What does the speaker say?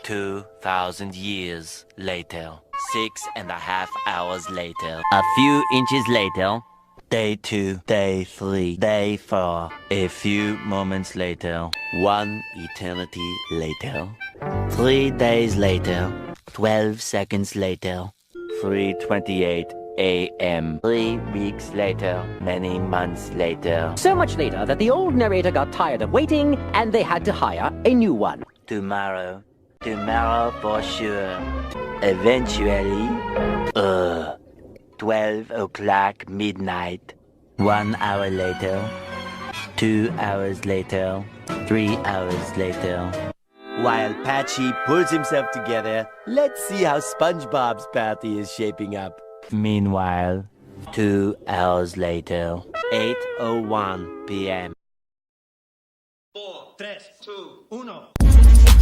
2,000 years later. 6.5 hours later. A few inches later. Day 2, Day 3, Day 4. A few moments later. 1 eternity later. 3 days later. 12 seconds later. 3:28 a.m. 3 weeks later. Many months later. So much later that the old narrator got tired of waiting and they had to hire a new one. Tomorrow. Tomorrow for sure. Eventually. 12 o'clock midnight. 1 hour later. 2 hours later. 3 hours later. While Patchy pulls himself together, let's see how SpongeBob's party is shaping up. Meanwhile, 2 hours later. 8:01 p.m. 4, 3, 2, 1.